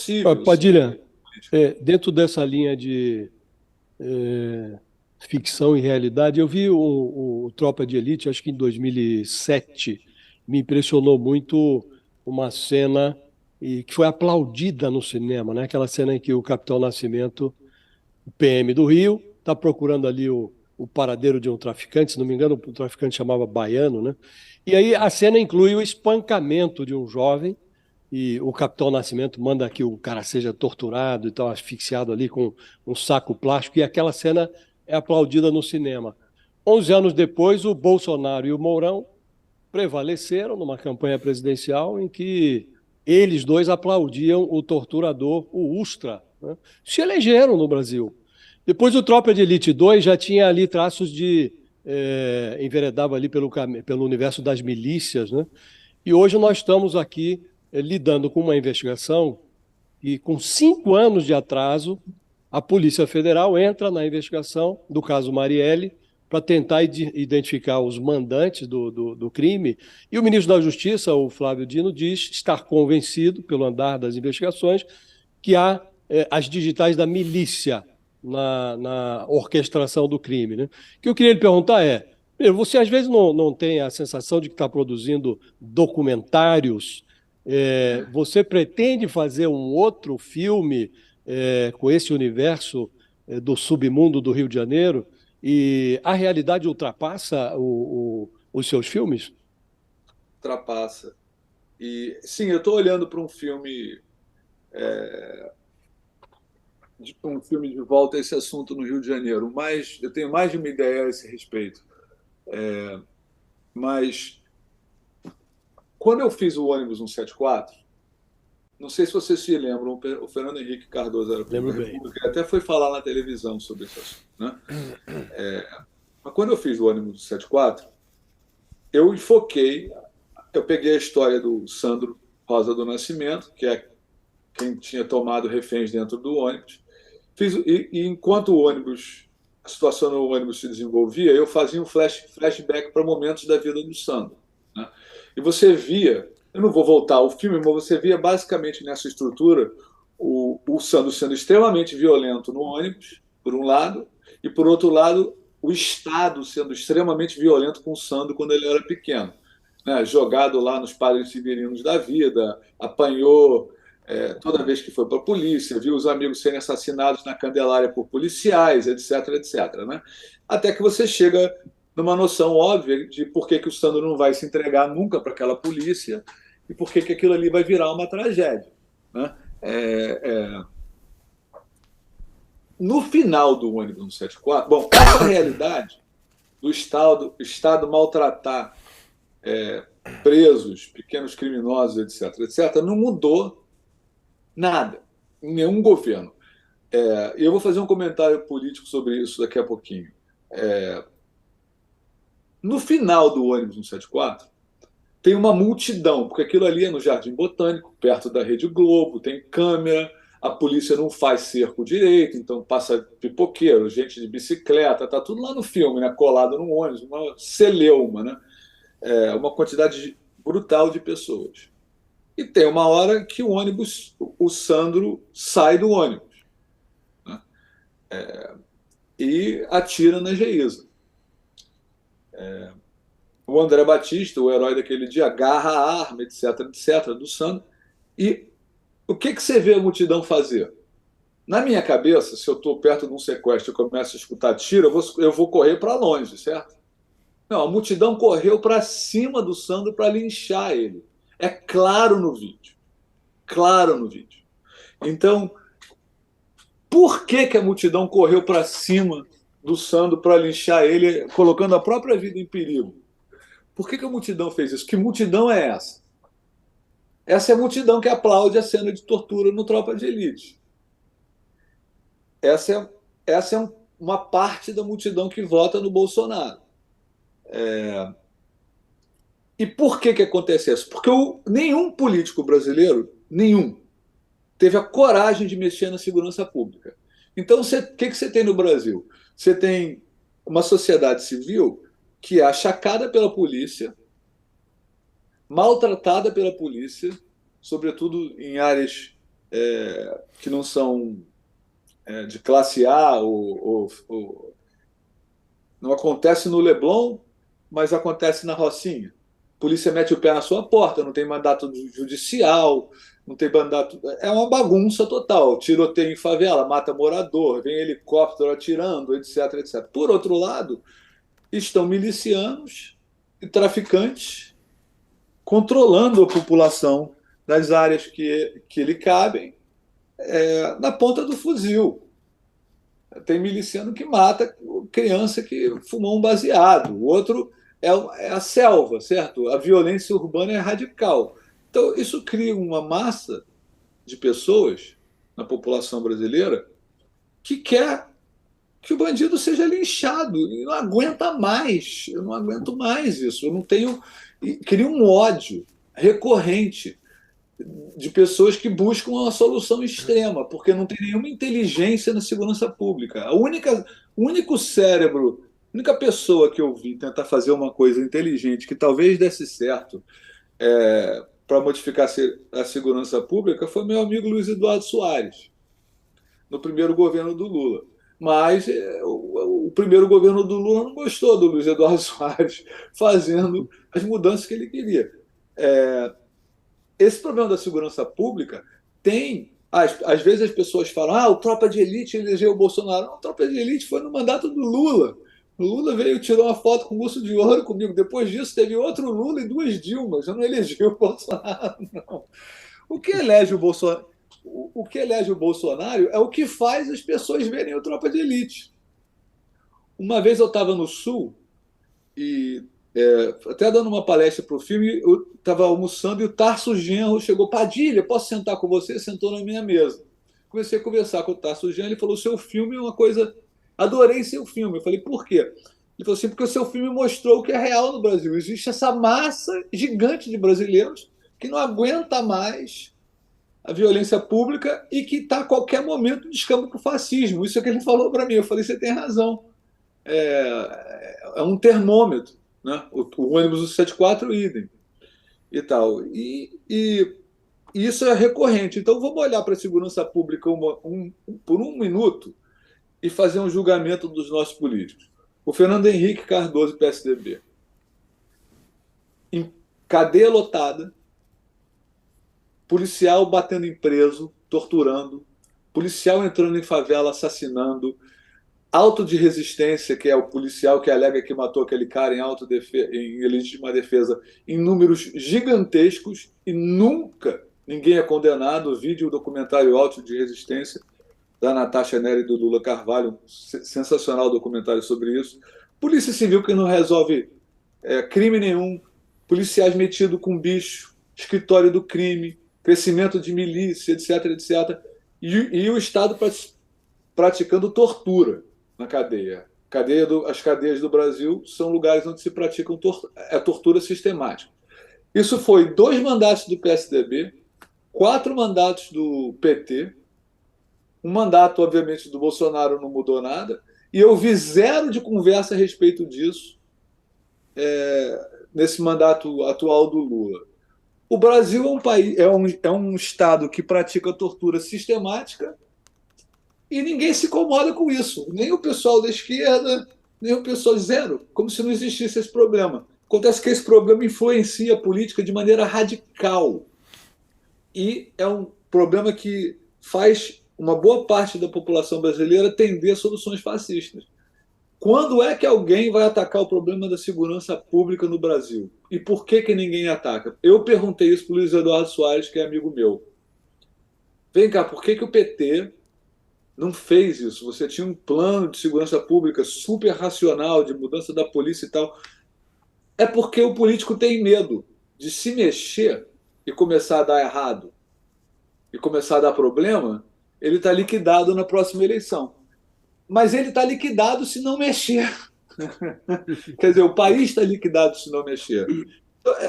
possível, sim. Padilha, dentro dessa linha de ficção e realidade, eu vi o Tropa de Elite, acho que em 2007, me impressionou muito uma cena que foi aplaudida no cinema, né? Aquela cena em que o Capitão Nascimento, o PM do Rio, está procurando ali o paradeiro de um traficante, se não me engano, o traficante chamava Baiano, né? E aí a cena inclui o espancamento de um jovem e o Capitão Nascimento manda que o cara seja torturado e tal, asfixiado ali com um saco plástico, e aquela cena é aplaudida no cinema. 11 anos depois, o Bolsonaro e o Mourão prevaleceram numa campanha presidencial em que eles dois aplaudiam o torturador, o Ustra, né? Se elegeram no Brasil. Depois o Tropa de Elite 2 já tinha ali traços de enveredava ali pelo universo das milícias, né? E hoje nós estamos aqui lidando com uma investigação e, com 5 anos de atraso, a Polícia Federal entra na investigação do caso Marielle para tentar identificar os mandantes do crime. E o ministro da Justiça, o Flávio Dino, diz estar convencido, pelo andar das investigações, que há as digitais da milícia na orquestração do crime. Né? O que eu queria lhe perguntar é: você às vezes não tem a sensação de que está produzindo documentários? Você pretende fazer um outro filme com esse universo do submundo do Rio de Janeiro? E a realidade ultrapassa os seus filmes? Ultrapassa. E sim, eu estou olhando para um filme de volta a esse assunto no Rio de Janeiro, mas eu tenho mais de uma ideia a esse respeito. Mas quando eu fiz o ônibus 174, não sei se vocês se lembram, o Fernando Henrique Cardoso era Lembro presidente da bem. República, ele até foi falar na televisão sobre esse assunto, né? Mas quando eu fiz o ônibus 174, eu enfoquei, eu peguei a história do Sandro Rosa do Nascimento, que é quem tinha tomado reféns dentro do ônibus. E enquanto a situação no ônibus se desenvolvia, eu fazia um flashback para momentos da vida do Sandro, né? E você via, eu não vou voltar ao filme, mas você via basicamente nessa estrutura o Sandro sendo extremamente violento no ônibus, por um lado, e por outro lado, o Estado sendo extremamente violento com o Sandro quando ele era pequeno, né? Jogado lá nos padres severinos da vida, apanhou toda vez que foi para a polícia, viu os amigos serem assassinados na Candelária por policiais, etc, etc, né? Até que você chega numa noção óbvia de por que o Sandro não vai se entregar nunca para aquela polícia e por que aquilo ali vai virar uma tragédia, né? No final do ônibus 174, bom, essa realidade do Estado maltratar presos, pequenos criminosos, etc, etc, não mudou nada, em nenhum governo. E eu vou fazer um comentário político sobre isso daqui a pouquinho. No final do ônibus 174, tem uma multidão, porque aquilo ali é no Jardim Botânico, perto da Rede Globo, tem câmera, a polícia não faz cerco direito, então passa pipoqueiro, gente de bicicleta, tá tudo lá no filme, né, colado no ônibus, uma celeuma, né? Uma quantidade brutal de pessoas. E tem uma hora que o Sandro sai do ônibus, né, e atira na Geisa. O André Batista, o herói daquele dia, agarra a arma, etc, etc, do Sandro. E o que você vê a multidão fazer? Na minha cabeça, se eu estou perto de um sequestro e começo a escutar tiro, eu vou correr para longe, certo? Não, a multidão correu para cima do Sandro para linchar ele. É claro no vídeo. Claro no vídeo. Então, por que a multidão correu para cima do Sandro para linchar ele, colocando a própria vida em perigo? Por que a multidão fez isso? Que multidão é essa? Essa é a multidão que aplaude a cena de tortura no Tropa de Elite. Essa é uma parte da multidão que vota no Bolsonaro. E por que acontece isso? Porque nenhum político brasileiro, nenhum, teve a coragem de mexer na segurança pública. Então, o que você tem no Brasil? Você tem uma sociedade civil que é achacada pela polícia, maltratada pela polícia, sobretudo em áreas que não são de classe A, não acontece no Leblon, mas acontece na Rocinha. A polícia mete o pé na sua porta, não tem mandato judicial, não tem mandato. É uma bagunça total. Tiroteio em favela, mata morador, vem helicóptero atirando, etc, etc. Por outro lado, estão milicianos e traficantes controlando a população das áreas que lhe cabem, na ponta do fuzil. Tem miliciano que mata criança que fumou um baseado. O outro é a selva, certo? A violência urbana é radical. Então, isso cria uma massa de pessoas na população brasileira que quer que o bandido seja linchado. E não aguenta mais. Eu não aguento mais isso. Eu não tenho. Cria um ódio recorrente de pessoas que buscam uma solução extrema, porque não tem nenhuma inteligência na segurança pública. O único cérebro, a única pessoa que eu vi tentar fazer uma coisa inteligente que talvez desse certo para modificar a segurança pública foi meu amigo Luiz Eduardo Soares, no primeiro governo do Lula. Mas o primeiro governo do Lula não gostou do Luiz Eduardo Soares fazendo as mudanças que ele queria. Esse problema da segurança pública tem. Às vezes as pessoas falam: o Tropa de Elite elegeu o Bolsonaro. Não, o Tropa de Elite foi no mandato do Lula. O Lula veio, tirou uma foto com o Urso de Ouro comigo. Depois disso, teve outro Lula e duas Dilmas. Eu não elegi o Bolsonaro, não. O que elege o Bolsonaro? O que elege o Bolsonaro é o que faz as pessoas verem o Tropa de Elite. Uma vez eu estava no Sul e até dando uma palestra para o filme, eu estava almoçando e o Tarso Genro chegou: Padilha, posso sentar com você? Sentou na minha mesa. Comecei a conversar com o Tarso Genro, ele falou: seu filme é uma coisa... Adorei seu filme. Eu falei: por quê? Ele falou assim: porque o seu filme mostrou o que é real no Brasil. Existe essa massa gigante de brasileiros que não aguenta mais a violência pública e que está a qualquer momento descamba para o fascismo. Isso é o que ele falou para mim. Eu falei: você tem razão. É um termômetro. Né? O ônibus do 74, idem. E tal. E isso é recorrente. Então, vamos olhar para a segurança pública por um minuto e fazer um julgamento dos nossos políticos. O Fernando Henrique Cardoso, PSDB. Em cadeia lotada, policial batendo em preso, torturando, policial entrando em favela, assassinando, auto de resistência, que é o policial que alega que matou aquele cara em legítima defesa, em números gigantescos, e nunca ninguém é condenado. O vídeo, o documentário Auto de Resistência, da Natasha Neri e do Lula Carvalho, um sensacional documentário sobre isso. Polícia Civil que não resolve crime nenhum, policiais metidos com bicho, escritório do crime, crescimento de milícia, etc, etc. E o Estado praticando tortura na cadeia. As cadeias do Brasil são lugares onde se praticam tortura sistemática. Isso foi 2 mandatos do PSDB, 4 mandatos do PT, um mandato, obviamente, do Bolsonaro não mudou nada, e eu vi zero de conversa a respeito disso nesse mandato atual do Lula. O Brasil é um país, é um estado que pratica tortura sistemática e ninguém se incomoda com isso. Nem o pessoal da esquerda, nem o pessoal zero, como se não existisse esse problema. Acontece que esse problema influencia a política de maneira radical. E é um problema que faz uma boa parte da população brasileira tender a soluções fascistas. Quando é que alguém vai atacar o problema da segurança pública no Brasil? E por que ninguém ataca? Eu perguntei isso para o Luiz Eduardo Soares, que é amigo meu. Vem cá, por que o PT não fez isso? Você tinha um plano de segurança pública super racional, de mudança da polícia e tal. É porque o político tem medo de se mexer e começar a dar errado, e começar a dar problema. Ele está liquidado na próxima eleição. Mas ele está liquidado se não mexer. Quer dizer, o país está liquidado se não mexer.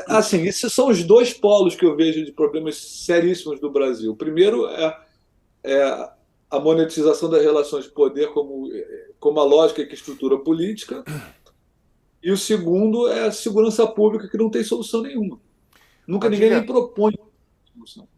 Assim, esses são os 2 polos que eu vejo de problemas seríssimos do Brasil. O primeiro é a monetização das relações de poder como a lógica que estrutura a política. E o segundo é a segurança pública, que não tem solução nenhuma. Nunca ninguém nem propõe solução.